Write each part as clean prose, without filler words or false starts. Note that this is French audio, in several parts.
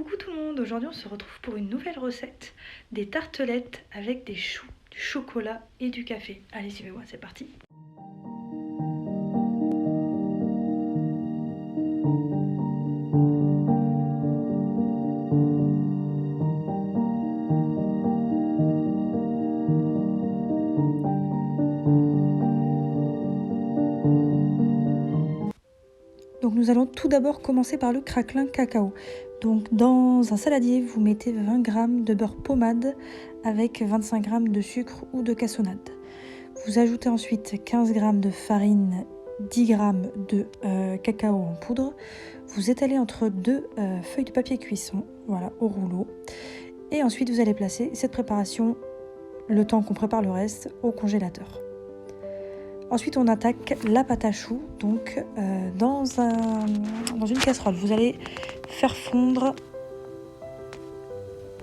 Coucou tout le monde, aujourd'hui on se retrouve pour une nouvelle recette, des tartelettes avec des choux, du chocolat et du café. Allez suivez-moi, c'est parti. Donc nous allons tout d'abord commencer par le craquelin cacao. Donc dans un saladier, vous mettez 20 g de beurre pommade avec 25 g de sucre ou de cassonade. Vous ajoutez ensuite 15 g de farine, 10 g de cacao en poudre. Vous étalez entre deux feuilles de papier cuisson, voilà, au rouleau. Et ensuite vous allez placer cette préparation, le temps qu'on prépare le reste, au congélateur. Ensuite, on attaque la pâte à choux, donc dans une casserole. Vous allez faire fondre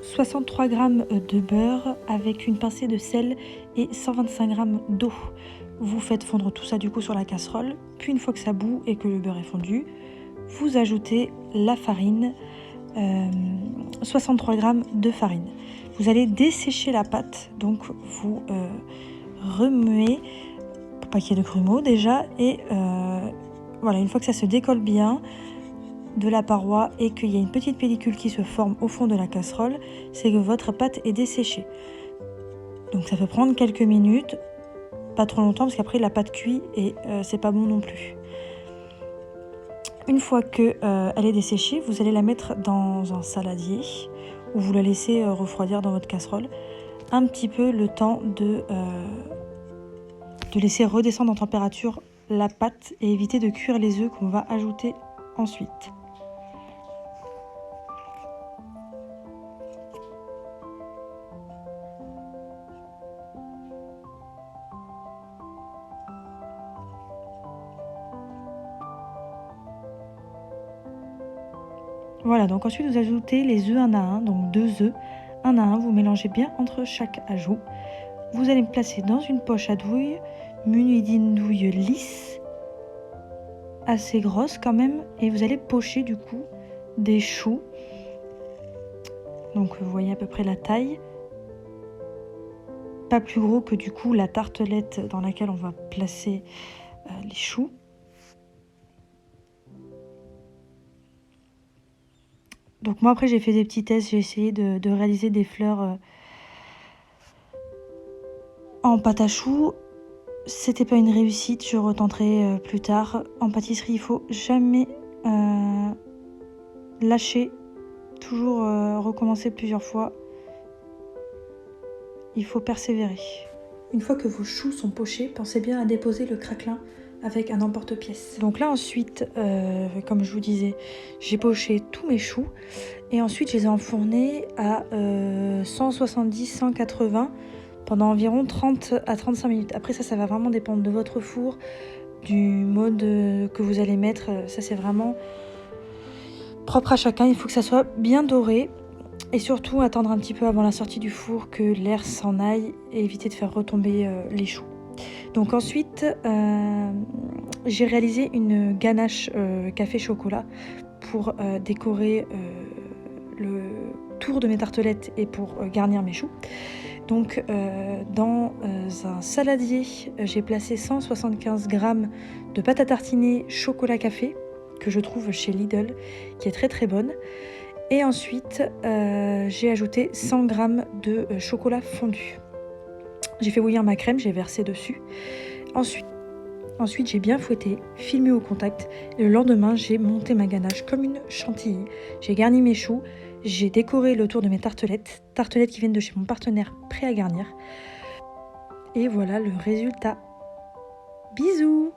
63 g de beurre avec une pincée de sel et 125 g d'eau. Vous faites fondre tout ça du coup sur la casserole. Puis une fois que ça bout et que le beurre est fondu, vous ajoutez la farine, 63 g de farine. Vous allez dessécher la pâte, donc vous remuez pas qu'il y ait de grumeaux déjà, et voilà, une fois que ça se décolle bien de la paroi et qu'il y a une petite pellicule qui se forme au fond de la casserole, c'est que votre pâte est desséchée. Donc ça peut prendre quelques minutes, pas trop longtemps parce qu'après la pâte cuit et c'est pas bon non plus. Une fois que elle est desséchée, vous allez la mettre dans un saladier ou vous la laissez refroidir dans votre casserole un petit peu, le temps de laisser redescendre en température la pâte et éviter de cuire les œufs qu'on va ajouter ensuite. Voilà, donc ensuite vous ajoutez les œufs un à un, donc 2 œufs un à un, vous mélangez bien entre chaque ajout. Vous allez me placer dans une poche à douille, munie d'une douille lisse, assez grosse quand même, et vous allez pocher du coup des choux. Donc vous voyez à peu près la taille, pas plus gros que du coup la tartelette dans laquelle on va placer les choux. Donc moi après j'ai fait des petits tests, j'ai essayé de réaliser des fleurs en pâte à choux. C'était pas une réussite, je retenterai plus tard. En pâtisserie, il faut jamais lâcher, toujours recommencer plusieurs fois. Il faut persévérer. Une fois que vos choux sont pochés, pensez bien à déposer le craquelin avec un emporte-pièce. Donc là ensuite, comme je vous disais, j'ai poché tous mes choux et ensuite je les ai enfournés à 170-180 pendant environ 30 à 35 minutes. Après ça va vraiment dépendre de votre four, du mode que vous allez mettre. Ça c'est vraiment propre à chacun. Il faut que ça soit bien doré et surtout attendre un petit peu avant la sortie du four que l'air s'en aille et éviter de faire retomber les choux. Donc ensuite, j'ai réalisé une ganache café chocolat pour décorer le tour de mes tartelettes et pour garnir mes choux. Donc dans un saladier, j'ai placé 175 g de pâte à tartiner chocolat café que je trouve chez Lidl, qui est très très bonne. Et ensuite, j'ai ajouté 100 g de chocolat fondu. J'ai fait bouillir ma crème, j'ai versé dessus. Ensuite, j'ai bien fouetté, filmé au contact. Et le lendemain, j'ai monté ma ganache comme une chantilly. J'ai garni mes choux. J'ai décoré le tour de mes tartelettes qui viennent de chez mon partenaire, prêt à garnir. Et voilà le résultat. Bisous!